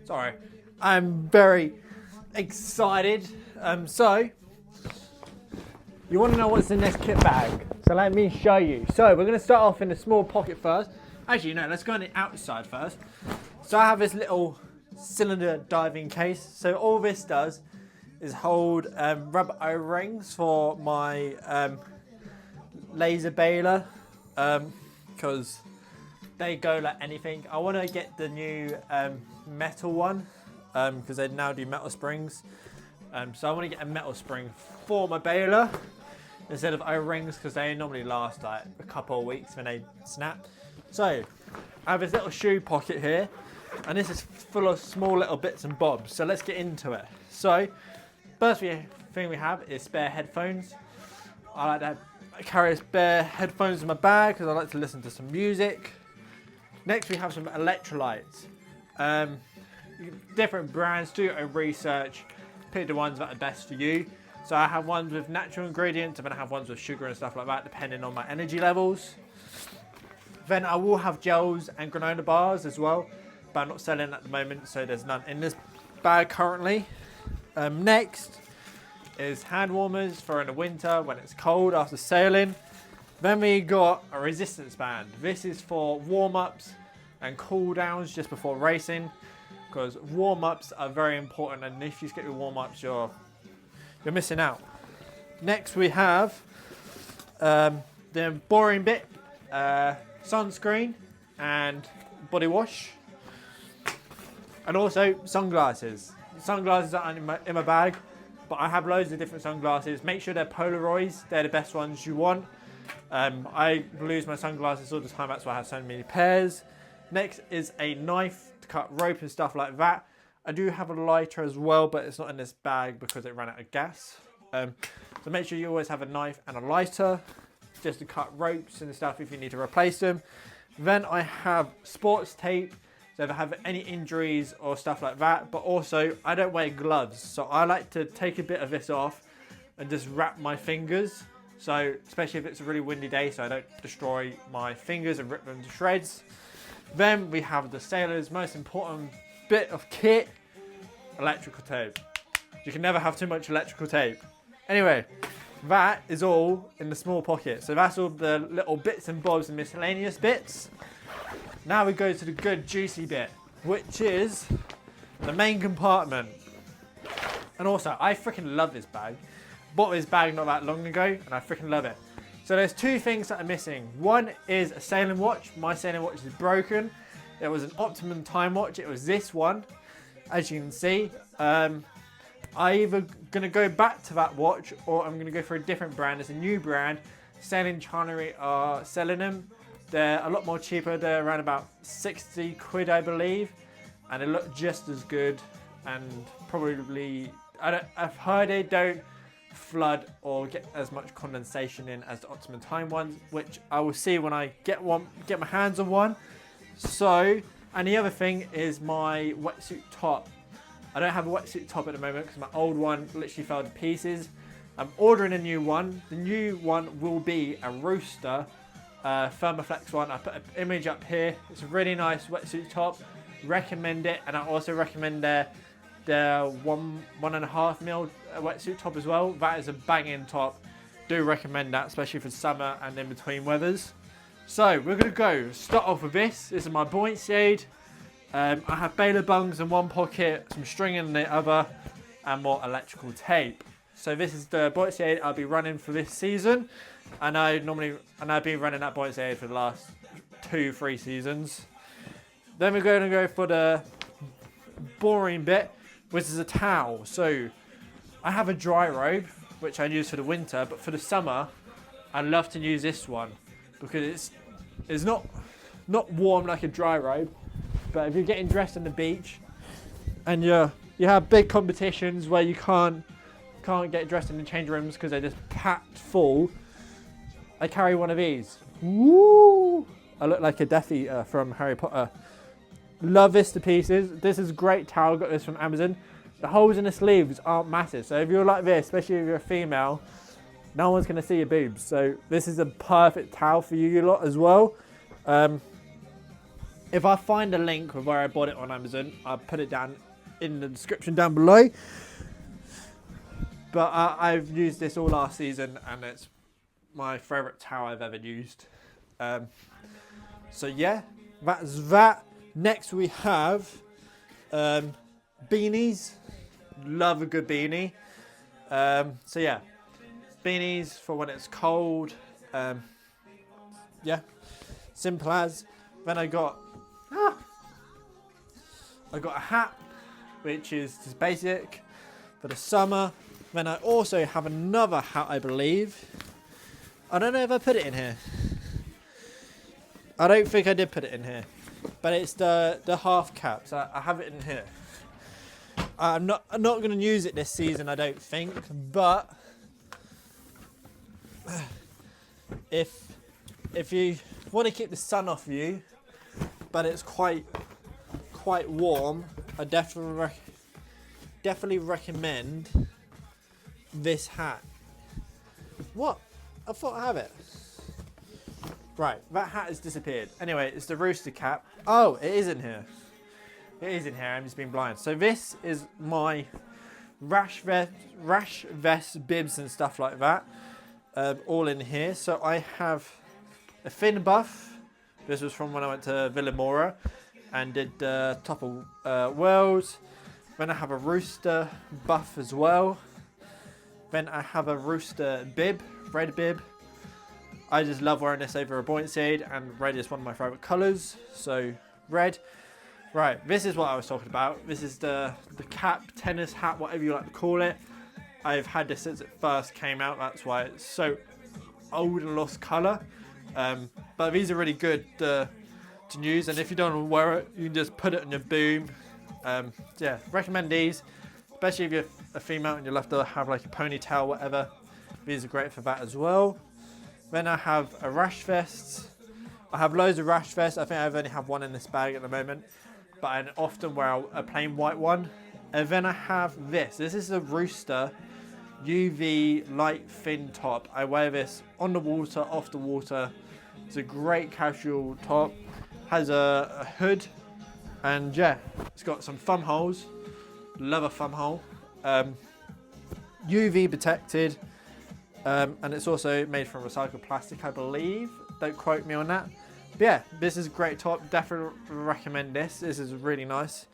Sorry. I'm very excited. So, you want to know what's in this kit bag? So let me show you. So we're going to start off in a small pocket first. Actually, no, let's go on the outside first. So I have this little cylinder diving case. So all this does is hold rubber O-rings for my laser baler, because they go like anything. I want to get the new metal one, because they now do metal springs. So I want to get a metal spring for my baler instead of O-rings, because they normally last like a couple of weeks when they snap. So I have this little shoe pocket here, and this is full of small little bits and bobs. So let's get into it. So first thing we have is spare headphones. I like to carry spare headphones in my bag because I like to listen to some music. Next we have some electrolytes. Different brands, do your own research, pick the ones that are best for you. So I have ones with natural ingredients, and then I have ones with sugar and stuff like that, depending on my energy levels. Then I will have gels and granola bars as well, but I'm not selling at the moment, so there's none in this bag currently. Next is hand warmers for in the winter when it's cold after sailing. Then we got a resistance band. This is for warm-ups and cool-downs just before racing, because warm-ups are very important, and if you skip your warm-ups, you're missing out. Next we have the boring bit, sunscreen and body wash, and also sunglasses. Sunglasses are in my bag, but I have loads of different sunglasses. Make sure they're Polaroids, they're the best ones you want. I lose my sunglasses all the time, that's why I have so many pairs. Next is a knife to cut rope and stuff like that. I do have a lighter as well, but it's not in this bag because it ran out of gas. So make sure you always have a knife and a lighter just to cut ropes and stuff if you need to replace them. Then I have sports tape, so if I have any injuries or stuff like that. But also, I don't wear gloves, so I like to take a bit of this off and just wrap my fingers. So, especially if it's a really windy day, so I don't destroy my fingers and rip them to shreds. Then we have the sailor's most important bit of kit, electrical tape. You can never have too much electrical tape. Anyway, that is all in the small pocket. So that's all the little bits and bobs and miscellaneous bits. Now we go to the good juicy bit, which is the main compartment. And also, I freaking love this bag. Bought this bag not that long ago, and I freaking love it. So there's two things that are missing. One is a sailing watch. My sailing watch is broken. It was an Optimum time watch. It was this one, as you can see. I'm either going to go back to that watch, or I'm going to go for a different brand. It's a new brand. Sailing Channery are selling them. They're a lot more cheaper. They're around about 60 quid, I believe. And they look just as good. And probably, I've heard they don't flood or get as much condensation in as the Optimum time ones, which I will see when I get my hands on one. So, and the other thing is my wetsuit top. I don't have a wetsuit top at the moment because my old one literally fell to pieces. I'm ordering a new one. The new one will be a Rooster Thermoflex one. I put an image up here. It's a really nice wetsuit top. Recommend it, and I also recommend their 1.5 mil wetsuit top as well. That is a banging top. Do recommend that, especially for summer and in between weathers. So we're gonna start off with this. This is my buoyancy aid. I have baler bungs in one pocket, some string in the other, and more electrical tape. So this is the buoyancy aid I'll be running for this season, and I've been running that buoyancy aid for the last 2-3 seasons. Then we're going to go for the boring bit, which is a towel. So I have a dry robe, which I use for the winter, but for the summer, I love to use this one because it's not warm like a dry robe, but if you're getting dressed on the beach and you have big competitions where you can't get dressed in the change rooms because they're just packed full, I carry one of these. Woo! I look like a Death Eater from Harry Potter. Love this to pieces. This is a great towel. Got this from Amazon. The holes in the sleeves aren't massive, so if you're like this, especially if you're a female, no one's going to see your boobs. So this is a perfect towel for you lot as well. If I find a link of where I bought it on Amazon, I'll put it down in the description down below. But I've used this all last season, and it's my favourite towel I've ever used. So yeah, that's that. Next we have beanies. Love a good beanie. So yeah, beanies for when it's cold. Yeah, simple as. Then I got a hat, which is just basic for the summer. Then I also have another hat, I believe. I don't know if I put it in here. I don't think I did put it in here, but it's the half cap. So I have it in here. I'm not going to use it this season, I don't think. But if you want to keep the sun off you, but it's quite warm, I definitely recommend this hat. What? I thought I have it. Right, that hat has disappeared. Anyway, it's the rooster cap. Oh, it is in here. It is in here. I'm just being blind. So this is my rash vest, bibs and stuff like that. All in here. So I have a fin buff. This was from when I went to Villamora and did Top of Worlds. Then I have a rooster buff as well. Then I have a rooster bib, red bib. I just love wearing this over a buoyancy, and red is one of my favourite colours. So red. Right, this is what I was talking about. This is the cap, tennis hat, whatever you like to call it. I've had this since it first came out. That's why it's so old and lost colour. But these are really good to use, and if you don't want to wear it, you can just put it on your boom. Yeah, recommend these, especially if you're a female and you love to have like a ponytail, whatever. These are great for that as well. Then I have a rash vest. I have loads of rash vests. I think I've only have one in this bag at the moment, but I often wear a plain white one. And then I have this. This is a Rooster UV light thin top. I wear this on the water, off the water. It's a great casual top. Has a hood, and yeah, it's got some thumb holes. Love a thumb hole. UV protected, and it's also made from recycled plastic, I believe. Don't quote me on that. But yeah, this is a great top. Definitely recommend this. This is really nice.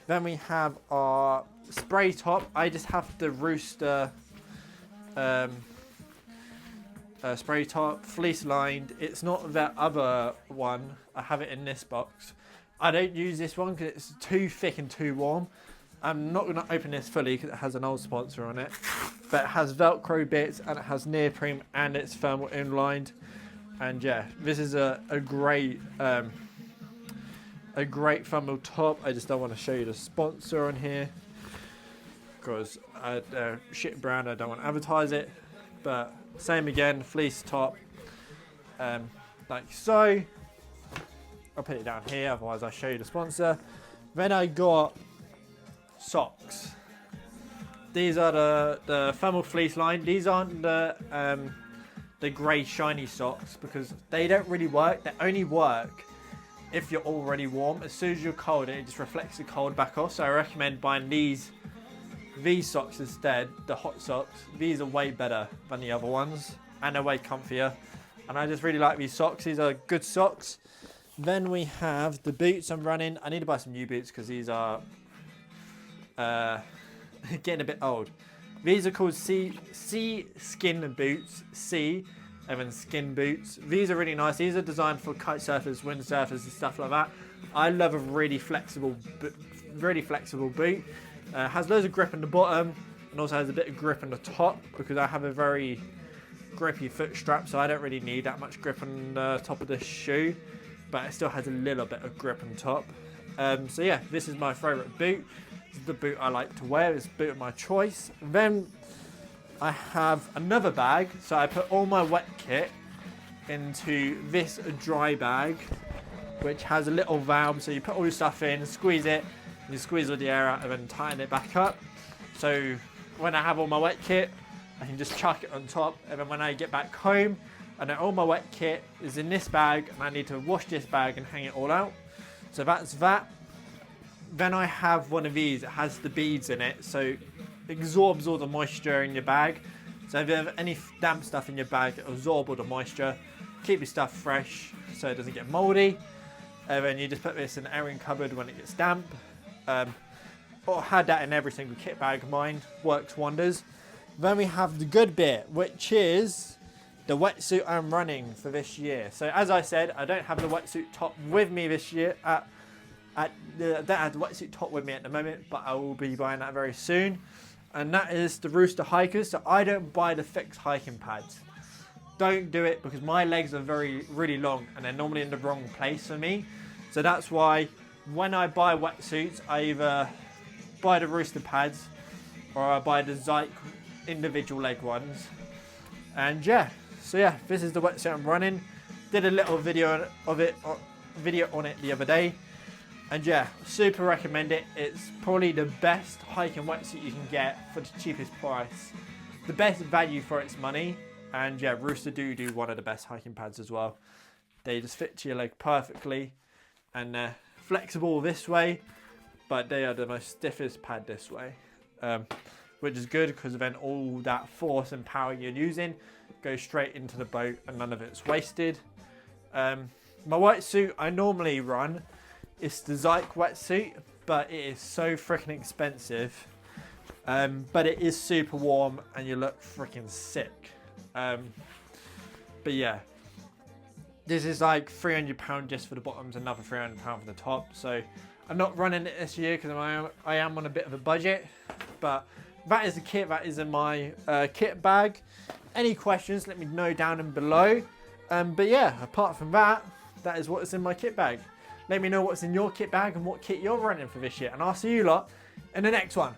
Then we have our spray top. I just have the Rooster spray top, fleece lined. It's not that other one. I have it in this box. I don't use this one because it's too thick and too warm. I'm not going to open this fully because it has an old sponsor on it. But it has Velcro bits and it has neoprene and it's thermal inlined. And yeah, this is a great thermal top. I just don't want to show you the sponsor on here because shit brand, I don't want to advertise it. But same again, fleece top, like so. I'll put it down here, otherwise I'll show you the sponsor. Then I got socks. These are the thermal fleece line. These aren't the grey shiny socks because they don't really work. They only work if you're already warm. As soon as you're cold, it just reflects the cold back off. So I recommend buying these socks instead, the hot socks. These are way better than the other ones and they're way comfier. And I just really like these socks. These are good socks. Then we have the boots I'm running. I need to buy some new boots because these are getting a bit old. These are called sea skin boots, sea, and then skin boots. These are really nice. These are designed for kite surfers, wind surfers, and stuff like that. I love a really flexible boot. Has loads of grip on the bottom and also has a bit of grip on the top because I have a very grippy foot strap, so I don't really need that much grip on the top of the shoe, but it still has a little bit of grip on top. So yeah, this is my favourite boot. This is the boot I like to wear. It's a boot of my choice. Then I have another bag, so I put all my wet kit into this dry bag, which has a little valve, so you put all your stuff in, squeeze it, and you squeeze all the air out and then tighten it back up. So when I have all my wet kit, I can just chuck it on top, and then when I get back home, and then all my wet kit is in this bag, and I need to wash this bag and hang it all out. So that's that. Then I have one of these. It has the beads in it, so it absorbs all the moisture in your bag. So if you have any damp stuff in your bag, it'll absorb all the moisture, keep your stuff fresh so it doesn't get moldy. And then you just put this in the airing cupboard when it gets damp. Or had that in every single kit bag of mine, works wonders. Then we have the good bit, which is the wetsuit I'm running for this year. So as I said, I don't have the wetsuit top with me this year. I don't have the wetsuit top with me at the moment, but I will be buying that very soon. And that is the Rooster Hikers. So I don't buy the fixed hiking pads. Don't do it because my legs are really long and they're normally in the wrong place for me. So that's why when I buy wetsuits, I either buy the Rooster pads or I buy the Zyke individual leg ones. And yeah, so yeah, this is the wetsuit I'm running. Did a little video on it the other day. And yeah, super recommend it. It's probably the best hiking wetsuit you can get for the cheapest price. The best value for its money. And yeah, Rooster do one of the best hiking pads as well. They just fit to your leg perfectly. And they're flexible this way, but they are the most stiffest pad this way. Which is good because then all that force and power you're using goes straight into the boat and none of it's wasted. My wetsuit I normally run is the Zyke wetsuit, but it is so freaking expensive. But it is super warm and you look freaking sick. But yeah, this is like £300 just for the bottoms, another £300 for the top. So I'm not running it this year because I am on a bit of a budget. But that is the kit that is in my kit bag. Any questions, let me know down and below. But yeah, apart from that, that is what is in my kit bag. Let me know what's in your kit bag and what kit you're running for this year. And I'll see you lot in the next one.